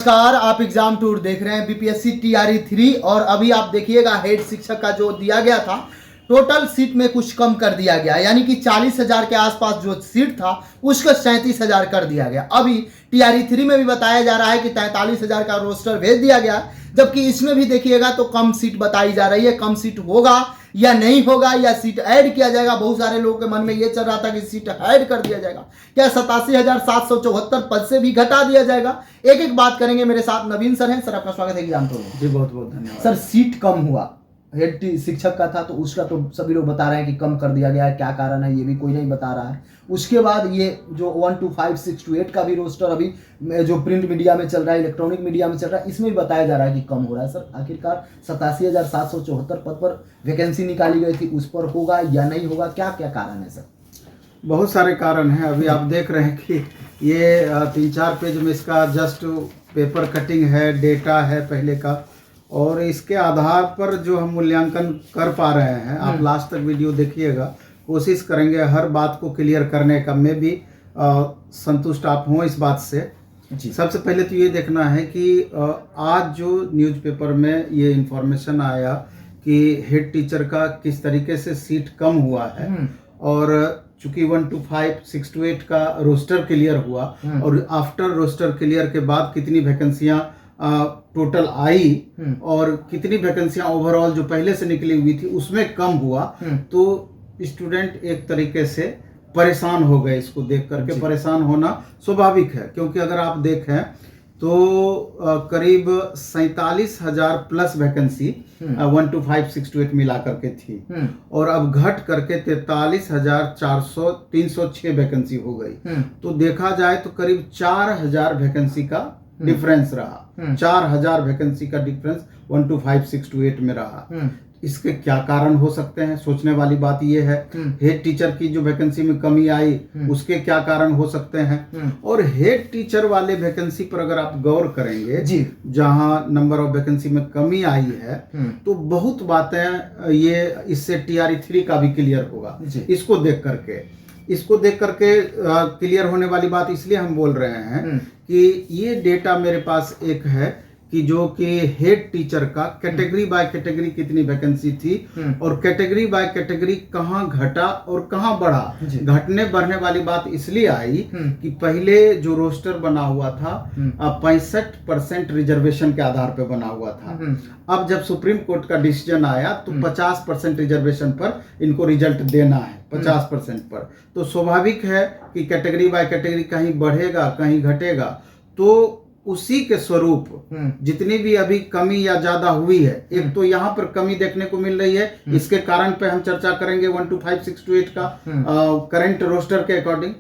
नमस्कार, आप exam tour देख रहे हैं बीपीएससी टीआरई 3 और अभी आप देखिएगा हेड शिक्षक का जो दिया गया था टोटल सीट में कुछ कम कर दिया गया, यानी कि 40,000 के आसपास जो सीट था उसको 37,000 कर दिया गया। अभी टीआरई 3 में भी बताया जा रहा है कि 43,000 का रोस्टर भेज दिया गया, जबकि इसमें भी देखिएगा तो कम सीट बताई जा रही है। कम सीट होगा या नहीं होगा या सीट ऐड किया जाएगा, बहुत सारे लोगों के मन में ये चल रहा था कि सीट ऐड कर दिया जाएगा, क्या 87,774 पद से भी घटा दिया जाएगा। एक एक बात करेंगे। मेरे साथ नवीन सर हैं। सर, आपका स्वागत है एग्जाम टूर में। जी बहुत बहुत धन्यवाद। सर, सीट कम हुआ, हेड शिक्षक का था तो उसका तो सभी लोग बता रहे हैं कि कम कर दिया गया है, क्या कारण है ये भी कोई नहीं बता रहा है। उसके बाद ये जो 1 to 5, 6 to 8 का भी रोस्टर अभी जो प्रिंट मीडिया में चल रहा है, इलेक्ट्रॉनिक मीडिया में चल रहा है, इसमें भी बताया जा रहा है कि कम हो रहा है। सर, आखिरकार 87,774 पद पर वैकेंसी निकाली गई थी, उस पर होगा या नहीं होगा, क्या क्या कारण है सर? बहुत सारे कारण हैं। अभी आप देख रहे हैं कि ये 3-4 पेज में इसका जस्ट पेपर कटिंग है, डेटा है पहले का, और इसके आधार पर जो हम मूल्यांकन कर पा रहे हैं, आप लास्ट तक वीडियो देखिएगा, कोशिश करेंगे हर बात को क्लियर करने का। मैं भी संतुष्ट आप हों इस बात से। जी। सबसे पहले तो ये देखना है कि आज जो न्यूज़पेपर में ये इंफॉर्मेशन आया कि हेड टीचर का किस तरीके से सीट कम हुआ है, और चूंकि 1 to 5, 6 to 8 का रोस्टर क्लियर हुआ, और आफ्टर रोस्टर क्लियर के बाद कितनी वैकेंसियां टोटल आई और कितनी वैकेंसियां ओवरऑल जो पहले से निकली हुई थी उसमें कम हुआ, तो स्टूडेंट एक तरीके से परेशान हो गए। इसको देख करके परेशान होना स्वाभाविक है, क्योंकि अगर आप देखें तो करीब 47,000 प्लस वैकेंसी 1 to 5, 6 to 8 मिला करके थी, और अब घट करके 43,306 वैकेंसी हो गई। तो देखा जाए तो करीब 4,000 वैकेंसी का डिफरेंस रहा। 4,000 वैकेंसी का डिफरेंस 1 to 5, 6 to 8 में रहा। इसके क्या कारण हो सकते हैं? सोचने वाली बात यह है। हेड टीचर की जो वैकेंसी में कमी आई उसके क्या कारण हो सकते हैं? और हेड टीचर वाले वैकेंसी पर अगर आप गौर करेंगे जी, जहां नंबर ऑफ वैकेंसी में कमी आई है, तो बहुत बातें ये इससे टीआरई 3 का भी क्लियर होगा। इसको देख करके क्लियर होने वाली बात इसलिए हम बोल रहे हैं कि ये डेटा मेरे पास एक है कि जो कि हेड टीचर का कैटेगरी बाय कैटेगरी कितनी वैकेंसी थी, और कैटेगरी बाय कैटेगरी कहां घटा और कहां बढ़ा। घटने बढ़ने वाली बात इसलिए आई कि पहले जो रोस्टर बना हुआ था 65% रिजर्वेशन के आधार पर बना हुआ था। अब जब सुप्रीम कोर्ट का डिसीजन आया तो 50% रिजर्वेशन पर इनको रिजल्ट देना है, 50% पर। तो स्वाभाविक है कि कैटेगरी बाय कैटेगरी कहीं बढ़ेगा कहीं घटेगा, तो उसी के स्वरूप जितनी भी अभी कमी या ज्यादा हुई है, एक तो यहाँ पर कमी देखने को मिल रही है, इसके कारण पे हम चर्चा करेंगे 1 to 5, 6 to 8 का करंट रोस्टर के अकॉर्डिंग।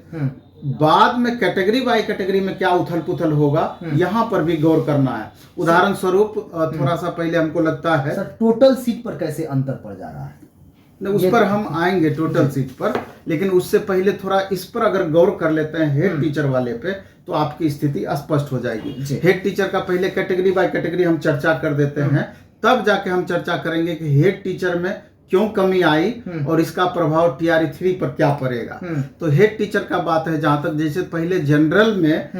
बाद में कैटेगरी बाय कैटेगरी में क्या उथल पुथल होगा, यहाँ पर भी गौर करना है। उदाहरण स्वरूप थोड़ा सा पहले हमको लगता है सर, टोटल सीट पर कैसे अंतर पड़ जा रहा है, उस पर हम आएंगे टोटल सीट पर, लेकिन उससे पहले थोड़ा इस पर अगर गौर कर लेते हैं हेड टीचर वाले पे, तो आपकी स्थिति स्पष्ट हो जाएगी। हेड टीचर का पहले कैटेगरी बाय कैटेगरी हम चर्चा कर देते हैं, तब जाके हम चर्चा करेंगे कि हेड टीचर में क्यों कमी आई और इसका प्रभाव टीआरई 3 पर क्या पड़ेगा। तो हेड टीचर का बात है, जहां तक जैसे पहले जनरल में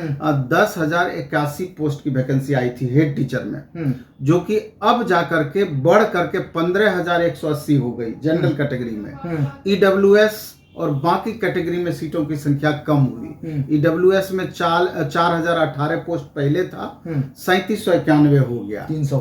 10,081 पोस्ट की वैकेंसी आई थी हेड टीचर में, जो कि अब जाकर के बढ़ करके 15,180 हो गई जनरल कैटेगरी में। ईडब्ल्यूएस और बाकी कैटेगरी में सीटों की संख्या कम हुई। ईडब्ल्यूएस में 4,018 पोस्ट पहले था, 3,791 हो गया, 300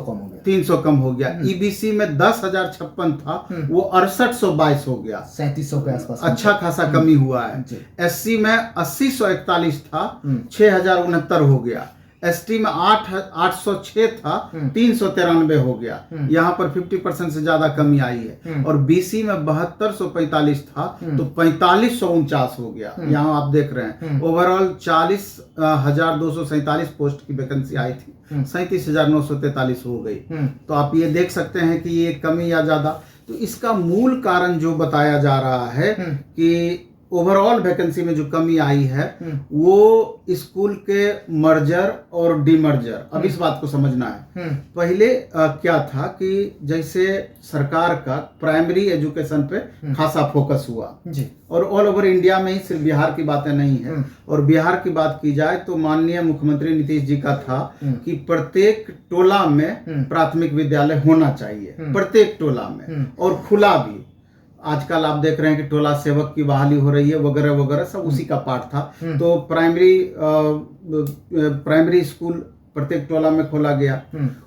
कम हो गया। ईबीसी में 10,056 था, वो 6,822 हो गया, 3,700 के आसपास। अच्छा खासा कमी हुआ है। एससी में 8,041 था, 6,069 हो गया। एसटी में 806 था, 393 हो गया। यहाँ पर 50% से ज्यादा कमी आई है। और बीसी में 7245 था, तो 4549 हो गया। यहाँ आप देख रहे हैं ओवरऑल 40,247 पोस्ट की वैकेंसी आई थी, 37,943 हो गई। तो आप ये देख सकते हैं कि ये कमी या ज्यादा। तो इसका मूल कारण जो बताया जा रहा है कि ओवरऑल वैकेंसी में जो कमी आई है वो स्कूल के मर्जर और डीमर्जर, अब इस बात को समझना है। पहले क्या था कि जैसे सरकार का प्राइमरी एजुकेशन पे खासा फोकस हुआ जी, और ऑल ओवर इंडिया में ही, सिर्फ बिहार की बातें नहीं है। और बिहार की बात की जाए तो माननीय मुख्यमंत्री नीतीश जी का था कि प्रत्येक टोला में प्राथमिक विद्यालय होना चाहिए, प्रत्येक टोला में, और खुला भी। आजकल आप देख रहे हैं कि टोला सेवक की बहाली हो रही है वगैरह वगैरह, सब उसी का पार्ट था। तो प्राइमरी स्कूल प्रत्येक टोला में खोला गया।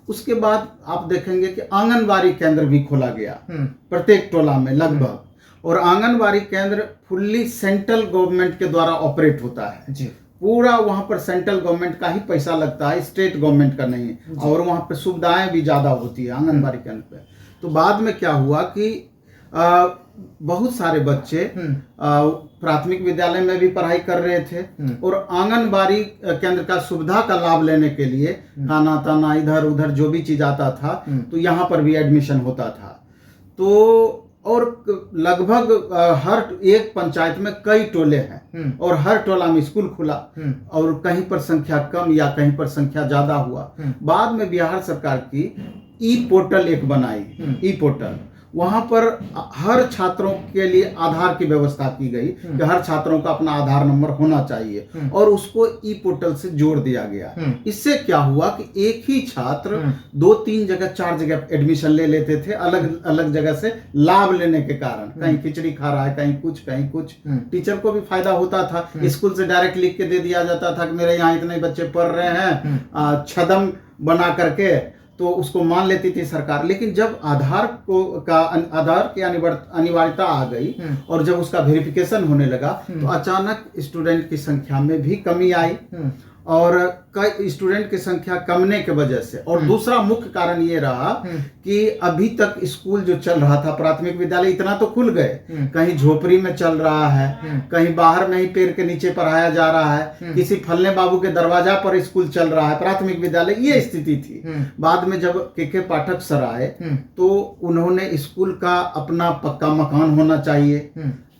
उसके बाद आप देखेंगे कि आंगनबाड़ी केंद्र भी खोला गया प्रत्येक टोला में लगभग, और आंगनबाड़ी केंद्र फुल्ली सेंट्रल गवर्नमेंट के द्वारा ऑपरेट होता है जी। पूरा वहां पर सेंट्रल गवर्नमेंट का ही पैसा लगता है, स्टेट गवर्नमेंट का नहीं है, और वहां पर सुविधाएं भी ज्यादा होती है आंगनबाड़ी केंद्र पे। तो बाद में क्या हुआ कि बहुत सारे बच्चे प्राथमिक विद्यालय में भी पढ़ाई कर रहे थे, और आंगनबाड़ी केंद्र का सुविधा का लाभ लेने के लिए खाना ताना इधर उधर जो भी चीज आता था तो यहाँ पर भी एडमिशन होता था। तो और लगभग हर एक पंचायत में कई टोले हैं और हर टोला में स्कूल खुला, और कहीं पर संख्या कम या कहीं पर संख्या ज्यादा हुआ। बाद में बिहार सरकार की ई पोर्टल एक बनाई, ई पोर्टल, वहां पर हर छात्रों के लिए आधार की व्यवस्था की गई कि हर छात्रों का अपना आधार नंबर होना चाहिए, और उसको ई पोर्टल से जोड़ दिया गया। इससे क्या हुआ कि एक ही छात्र 2-3 जगह 4 जगह एडमिशन ले लेते थे, अलग अलग जगह से लाभ लेने के कारण। कहीं खिचड़ी खा रहा है, कहीं कुछ। टीचर को भी फायदा होता था, स्कूल से डायरेक्ट लिख के दे दिया जाता था कि मेरे यहाँ इतने बच्चे पढ़ रहे हैं, छदम बना करके, तो उसको मान लेती थी सरकार। लेकिन जब आधार की अनिवार्यता आ गई और जब उसका वेरिफिकेशन होने लगा तो अचानक स्टूडेंट की संख्या में भी कमी आई, और कई स्टूडेंट की संख्या कमने के वजह से। और दूसरा मुख्य कारण ये रहा कि अभी तक स्कूल जो चल रहा था, प्राथमिक विद्यालय इतना तो खुल गए, कहीं झोपड़ी में चल रहा है, कहीं बाहर में ही पेड़ के नीचे पढ़ाया जा रहा है, किसी फलने बाबू के दरवाजा पर स्कूल चल रहा है प्राथमिक विद्यालय, ये स्थिति थी। बाद में जब के पाठक सर आए तो उन्होंने स्कूल का अपना पक्का मकान होना चाहिए,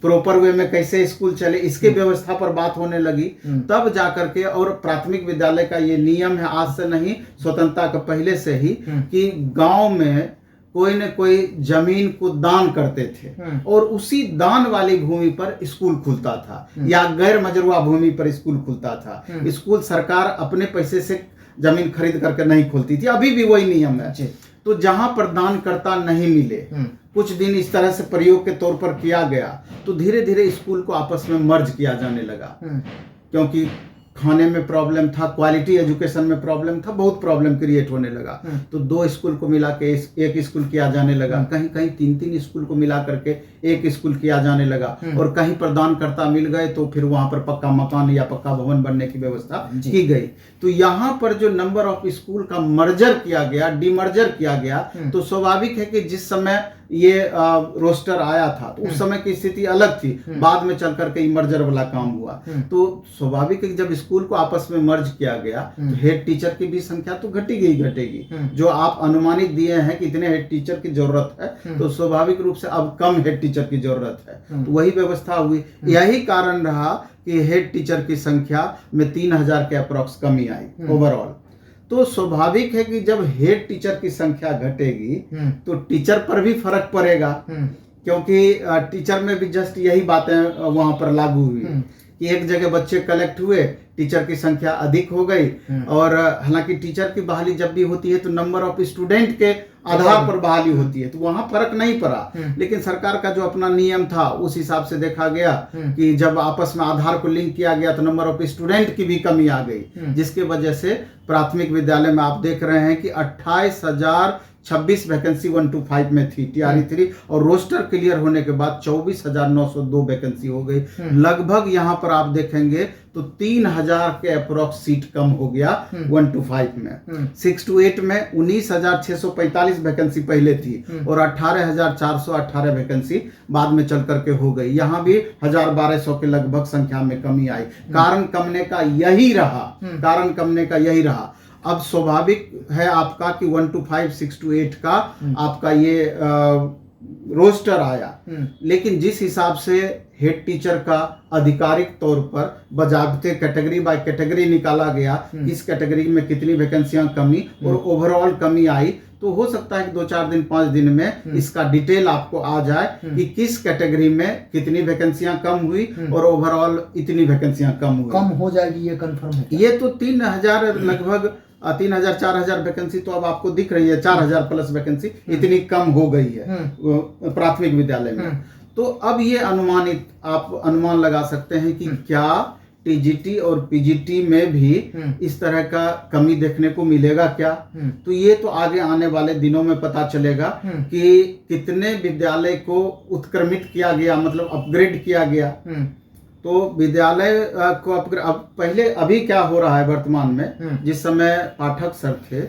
प्रॉपर वे में कैसे स्कूल चले इसके व्यवस्था पर बात होने लगी, तब जाकर के। और प्राथमिक विद्यालय का ये नियम है, आज से नहीं, स्वतंत्रता के पहले से ही, कि गांव में कोई न कोई जमीन को दान करते थे और उसी दान वाली भूमि पर स्कूल खुलता था, या गैर मजरूआ भूमि पर स्कूल खुलता था। स्कूल सरकार अपने पैसे से जमीन खरीद करके नहीं खोलती थी, अभी भी वही नियम है। तो जहां पर दानकर्ता नहीं मिले, कुछ दिन इस तरह से प्रयोग के तौर पर किया गया, तो धीरे धीरे स्कूल को आपस में मर्ज किया जाने लगा, क्योंकि खाने में प्रॉब्लम था, क्वालिटी एजुकेशन में प्रॉब्लम था, बहुत प्रॉब्लम क्रिएट होने लगा। तो 2 स्कूल को मिला के एक स्कूल किया जाने लगा, कहीं कहीं 3-3 स्कूल को मिला करके एक स्कूल किया जाने लगा, और कहीं पर दानकर्ता मिल गए तो फिर वहां पर पक्का मकान या पक्का भवन बनने की व्यवस्था की गई। तो यहाँ पर जो नंबर ऑफ स्कूल का मर्जर किया गया, डीमर्जर किया गया, तो स्वाभाविक है कि जिस समय ये रोस्टर आया था तो उस समय की स्थिति अलग थी, बाद में चल करके मर्जर वाला काम हुआ। तो स्वाभाविक है कि जब स्कूल को आपस में मर्ज किया गया तो हेड टीचर की भी संख्या तो घटेगी। जो आप अनुमानित दिए हैं कि इतने हेड टीचर की जरूरत है, तो स्वाभाविक रूप से अब कम हेड टीचर की जरूरत है, तो वही व्यवस्था हुई। यही कारण रहा कि हेड टीचर की संख्या में 3000 के अप्रॉक्स कमी आई ओवरऑल। तो स्वाभाविक है कि जब हेड टीचर की संख्या घटेगी तो टीचर पर भी फर्क पड़ेगा, क्योंकि टीचर में भी जस्ट यही बातें वहां पर लागू हुई कि एक जगह बच्चे कलेक्ट हुए, टीचर की संख्या अधिक हो गई, और हालांकि टीचर की बहाली जब भी होती है तो नंबर ऑफ स्टूडेंट के आधार पर बहाली होती है, तो वहां फर्क नहीं पड़ा। लेकिन सरकार का जो अपना नियम था उस हिसाब से देखा गया कि जब आपस में आधार को लिंक किया गया तो नंबर ऑफ स्टूडेंट की भी कमी आ गई, जिसके वजह से प्राथमिक विद्यालय में आप देख रहे हैं कि 28,026 वैकेंसी 1 to 5 में थी TRE 3, और रोस्टर क्लियर होने के बाद 24,902 वैकेंसी हो गई। लगभग यहाँ पर आप देखेंगे तो 3000 के अप्रोक्स सीट कम हो गया 1 to 5 में। 6 to 8 में 19,645 वैकेंसी पहले थी, और 18,418 वैकेंसी बाद में चल करके हो गई। यहाँ भी 1,000-1,200 के लगभग संख्या में कमी आई। कारण कमने का यही रहा। अब स्वाभाविक है आपका कि 1 to 5, 6 to 8 का आपका ये रोस्टर आया, लेकिन जिस हिसाब से हेड टीचर का आधिकारिक तौर पर बजाबते कैटेगरी बाय कैटेगरी निकाला गया, किस कैटेगरी में कितनी वैकेंसियां कमी और ओवरऑल कमी आई, तो हो सकता है कि 2-4 दिन 5 दिन में इसका डिटेल आपको आ जाए कि किस कैटेगरी में कितनी वैकेंसियां कम हुई और ओवरऑल इतनी वैकेंसियां कम हुई। कम हो जाएगी ये कंफर्म है? ये तो 3000 लगभग 3000-4000 वैकेंसी तो अब आपको दिख रही है, 4000 प्लस वैकेंसी इतनी कम हो गई है प्राथमिक विद्यालय में। तो अब ये अनुमानित आप अनुमान लगा सकते हैं कि क्या टीजीटी और पीजीटी में भी इस तरह का कमी देखने को मिलेगा क्या। तो ये तो आगे आने वाले दिनों में पता चलेगा कि कितने विद्यालय को उत्क्रमित किया गया, मतलब अपग्रेड किया गया। तो विद्यालय को अब पहले अभी क्या हो रहा है वर्तमान में, जिस समय पाठक सर थे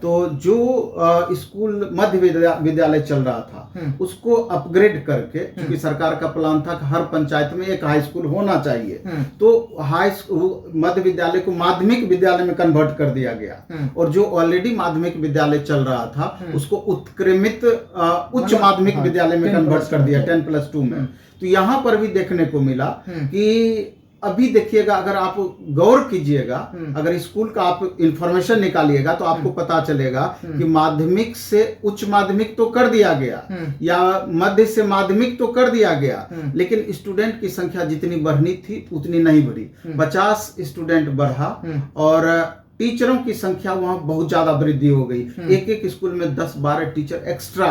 तो जो स्कूल मध्य विद्यालय चल रहा था उसको अपग्रेड करके, क्योंकि सरकार का प्लान था कि हर पंचायत में एक हाई स्कूल होना चाहिए, तो हाई स्कूल मध्य विद्यालय को माध्यमिक विद्यालय में कन्वर्ट कर दिया गया और जो ऑलरेडी माध्यमिक विद्यालय चल रहा था उसको उत्क्रमित उच्च माध्यमिक विद्यालय में कन्वर्ट कर दिया 10+2 में। तो यहां पर भी देखने को मिला कि अभी देखिएगा, अगर आप गौर कीजिएगा, अगर स्कूल का आप इंफॉर्मेशन निकालिएगा तो आपको पता चलेगा कि माध्यमिक से उच्च माध्यमिक तो कर दिया गया या मध्य से माध्यमिक तो कर दिया गया, लेकिन स्टूडेंट की संख्या जितनी बढ़नी थी उतनी नहीं बढ़ी। 50 स्टूडेंट बढ़ा और टीचरों की संख्या वहां बहुत ज्यादा वृद्धि हो गई। एक स्कूल में 10-12 टीचर एक्स्ट्रा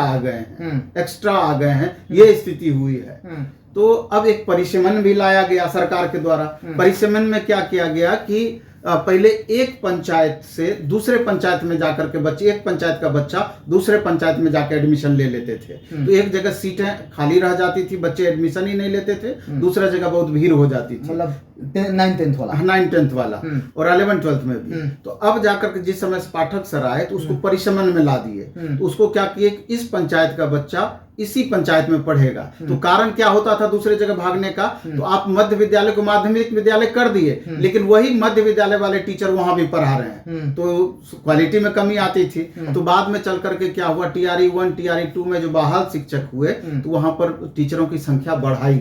आ गए हैं, ये स्थिति हुई है। तो अब एक परिसीमन भी लाया गया सरकार के द्वारा। परिसीमन में क्या किया गया कि पहले एक पंचायत से दूसरे पंचायत में जाकर के बच्चे, एक पंचायत का बच्चा दूसरे पंचायत में जाकर एडमिशन ले लेते थे। तो एक जगह सीटें खाली रह जाती थी, बच्चे एडमिशन ही नहीं लेते थे, दूसरा जगह बहुत भीड़ हो जाती थी, मतलब 9-10 वाला और 11-12 में भी। तो अब जाकर के जिस समय पाठक सर आए तो उसको परिसीमन में ला दिए, तो उसको क्या किए कि इस पंचायत का बच्चा इसी पंचायत में पढ़ेगा। तो कारण क्या होता था दूसरे जगह भागने का, तो आप मध्य विद्यालय को माध्यमिक विद्यालय कर दिए, लेकिन वही मध्य विद्यालय वाले टीचर वहां भी पढ़ा रहे हैं, तो क्वालिटी में कमी आती थी। तो बाद में चल करके क्या हुआ, TRE 1 TRE 2 में जो बहाल शिक्षक हुए तो वहां पर टीचरों की संख्या बढ़ाई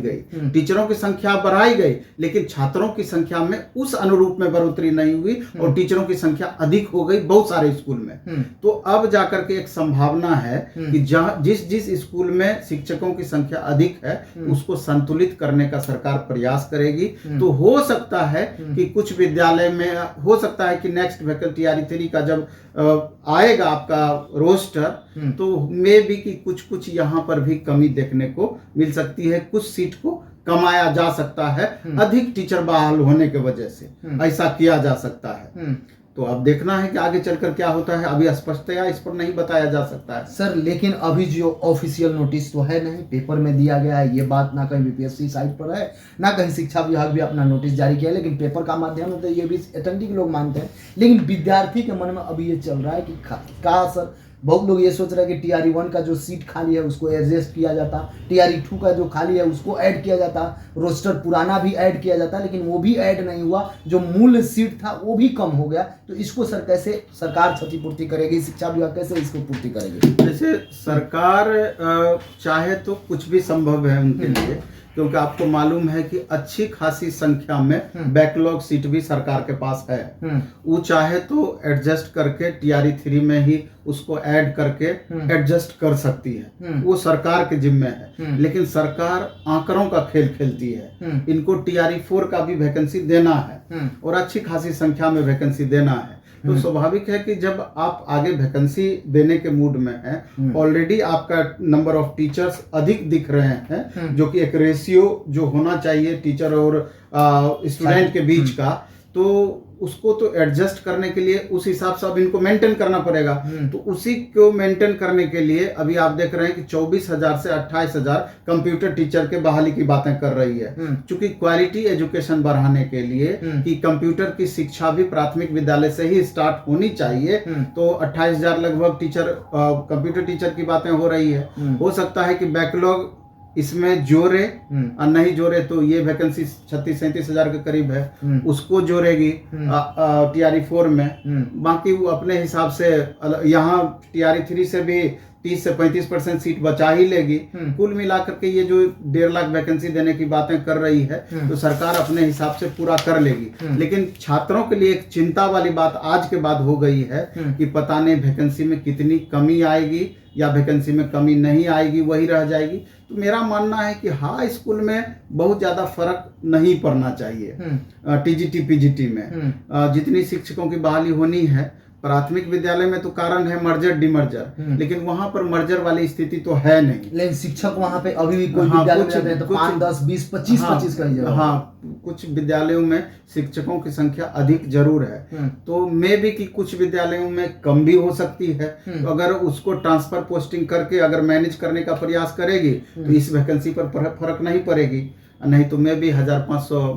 गई, लेकिन छात्रों की संख्या में उस अनुरूप में बढ़ोतरी नहीं हुई और टीचरों की संख्या अधिक हो गई बहुत सारे स्कूल में। तो अब जाकर के एक संभावना है कि जहां जिस स्कूल में शिक्षकों की संख्या अधिक है उसको संतुलित करने का सरकार प्रयास करेगी। तो हो सकता है कि कुछ विद्यालय में हो सकता है कि नेक्स्ट वैकेंसी TRE 3 का जब आएगा आपका रोस्टर, तो मे बी कि कुछ यहाँ पर भी कमी देखने को मिल सकती है, कुछ सीट को कमाया जा सकता है अधिक टीचर बहाल होने की वजह से, ऐसा किया जा सकता है। तो अब देखना है कि आगे चलकर क्या होता है, अभी स्पष्टतया इस पर नहीं बताया जा सकता है सर। लेकिन अभी जो ऑफिशियल नोटिस तो है नहीं, पेपर में दिया गया है, ये बात ना कहीं बीपीएससी साइट पर है ना कहीं शिक्षा विभाग भी अपना नोटिस जारी किया है, लेकिन पेपर का माध्यम है तो ये भी अटेंडी के लोग मानते हैं। लेकिन विद्यार्थी के मन में अभी ये चल रहा है कि कहा सर, बहुत लोग ये सोच रहे हैं कि TRE 1 का जो सीट खाली है उसको एडजस्ट किया जाता, TRE 2 का जो खाली है उसको ऐड किया जाता, रोस्टर पुराना भी ऐड किया जाता, लेकिन वो भी ऐड नहीं हुआ, जो मूल सीट था वो भी कम हो गया। तो इसको सर कैसे सरकार क्षतिपूर्ति करेगी, शिक्षा विभाग कैसे इसको पूर्ति करेगी? जैसे सरकार चाहे तो कुछ भी संभव है उनके लिए, क्योंकि आपको मालूम है कि अच्छी खासी संख्या में बैकलॉग सीट भी सरकार के पास है। वो चाहे तो एडजस्ट करके TRE 3 में ही उसको ऐड करके एडजस्ट कर सकती है, वो सरकार के जिम्मे है। लेकिन सरकार आंकड़ों का खेल खेलती है, इनको TRE 4 का भी वैकेंसी देना है और अच्छी खासी संख्या में वैकेंसी देना है। तो स्वाभाविक है कि जब आप आगे वैकेंसी देने के मूड में हैं, ऑलरेडी आपका नंबर ऑफ टीचर्स अधिक दिख रहे हैं, जो कि एक रेशियो जो होना चाहिए टीचर और स्टूडेंट के बीच का, तो उसको तो एडजस्ट करने के लिए उस हिसाब से अब इनको मेंटेन करना पड़ेगा। तो उसी को मेंटेन करने के लिए अभी आप देख रहे हैं कि 24,000 से 28,000 कंप्यूटर टीचर के बहाली की बातें कर रही है, क्योंकि क्वालिटी एजुकेशन बढ़ाने के लिए कि कंप्यूटर की शिक्षा भी प्राथमिक विद्यालय से ही स्टार्ट होनी चाहिए। तो 28,000 लगभग टीचर कंप्यूटर टीचर की बातें हो रही है। हो सकता है कि बैकलॉग इसमें जोड़े और नहीं जोड़े तो ये वैकेंसी 36-37,000 के करीब है, उसको जोड़ेगी TRE 4 में। बाकी वो अपने हिसाब से यहाँ TRE 3 से भी 30 से 35% सीट बचा ही लेगी। कुल मिलाकर के ये जो 1.5 लाख वैकेंसी देने की बातें कर रही है तो सरकार अपने हिसाब से पूरा कर लेगी। लेकिन छात्रों के लिए एक चिंता वाली बात आज के बाद हो गई है कि पता नहीं वैकेंसी में कितनी कमी आएगी या वैकेंसी में कमी नहीं आएगी, वही रह जाएगी। तो मेरा मानना है कि हाई स्कूल में बहुत ज्यादा फर्क नहीं पड़ना चाहिए। टीजीटी पीजीटी में जितनी शिक्षकों की बहाली होनी है, प्राथमिक विद्यालय में तो कारण है मर्जर डिमर्जर, लेकिन वहां पर मर्जर वाली स्थिति तो है नहीं। लेकिन शिक्षक वहां पे अभी भी कोई विद्यालय में जाते हैं तो 5, 10, 20, 25 कहीं जगह। हाँ, कुछ विद्यालयों में शिक्षकों की संख्या अधिक जरूर है, तो मे भी कि कुछ विद्यालयों में कम भी हो सकती है। तो अगर उसको ट्रांसफर पोस्टिंग करके अगर मैनेज करने का प्रयास करेगी तो इस वैकेंसी पर फर्क नहीं पड़ेगी, नहीं तो मे भी 1500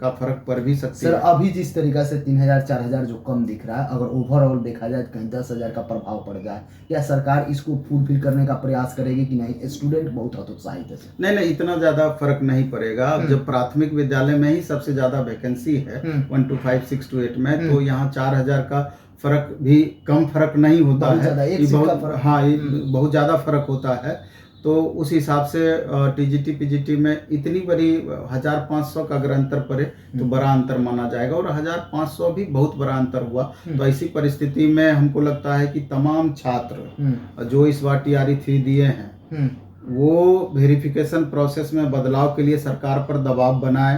का फर्क पड़ भी सकती है। सर अभी जिस तरीका से 3000 4000 जो कम दिख रहा है, अगर ओवरऑल देखा जाए कहीं 10,000 का प्रभाव पड़ जाए, क्या सरकार इसको फुलफिल करने का प्रयास करेगी कि नहीं? स्टूडेंट बहुत हतोत्साहित है। नहीं, इतना ज्यादा फर्क नहीं पड़ेगा। जब प्राथमिक विद्यालय में ही सबसे ज्यादा वैकेंसी है 1 to 5, 6 to 8 में, तो यहाँ 4000 का फर्क भी कम फर्क नहीं होता है। बहुत ज्यादा फर्क होता है। तो उस हिसाब से टीजीटी पीजीटी में इतनी बड़ी 1500 का अगर अंतर पड़े तो बड़ा अंतर माना जाएगा, और 1500 भी बहुत बड़ा अंतर हुआ। तो ऐसी परिस्थिति में हमको लगता है कि तमाम छात्र जो इस बार TRE 3 दिए हैं वो वेरिफिकेशन प्रोसेस में बदलाव के लिए सरकार पर दबाव बनाए,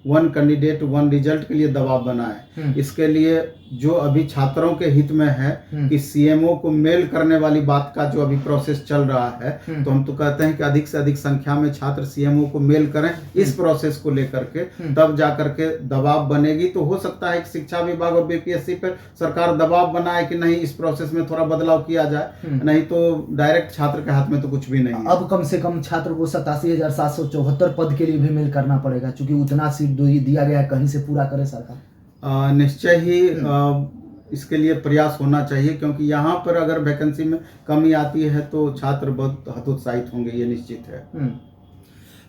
1 कैंडिडेट 1 रिजल्ट के लिए दबाव बनाए। इसके लिए जो अभी छात्रों के हित में है कि CMO को मेल करने वाली बात का जो अभी प्रोसेस चल रहा है, तो हम तो कहते हैं कि अधिक से अधिक संख्या में छात्र CMO को मेल करें इस प्रोसेस को लेकर के, तब जाकर के दबाव बनेगी। तो हो सकता है कि शिक्षा विभाग और BPSC पर सरकार दबाव बनाए कि नहीं, इस प्रोसेस में थोड़ा बदलाव किया जाए, नहीं तो डायरेक्ट छात्र के हाथ में तो कुछ भी नहीं है। अब कम से कम छात्र को 87,774 पद के लिए भी मेल करना पड़ेगा, क्योंकि उतना सीट दिया गया है, कहीं से पूरा करे सरकार। निश्चय ही इसके लिए प्रयास होना चाहिए, क्योंकि यहाँ पर अगर वैकेंसी में कमी आती है तो छात्र बहुत हतोत्साहित होंगे, ये निश्चित है।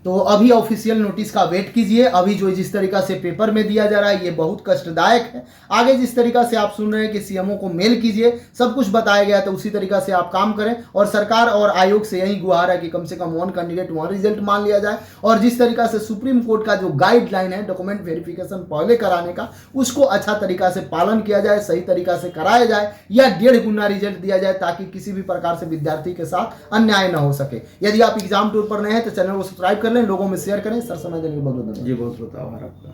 तो अभी ऑफिशियल नोटिस का वेट कीजिए। अभी जो जिस तरीका से पेपर में दिया जा रहा है ये बहुत कष्टदायक है। आगे जिस तरीका से आप सुन रहे हैं कि CMO को मेल कीजिए, सब कुछ बताया गया, तो उसी तरीका से आप काम करें। और सरकार और आयोग से यही गुहार है कि कम से कम 1 कैंडिडेट 1 रिजल्ट मान लिया जाए। और जिस तरीका से सुप्रीम कोर्ट का जो गाइडलाइन है डॉक्यूमेंट वेरिफिकेशन पहले कराने का, उसको अच्छा तरीका से पालन किया जाए, सही तरीका से कराया जाए, या 1.5 गुना रिजल्ट दिया जाए, ताकि किसी भी प्रकार से विद्यार्थी के साथ अन्याय न हो सके। यदि आप एग्जाम टूर पर नए हैं तो चैनल को सब्सक्राइब कर लें, लोगों में शेयर करें। सर समय देने के बहुत बहुत धन्यवाद। जी बहुत आभार आपका।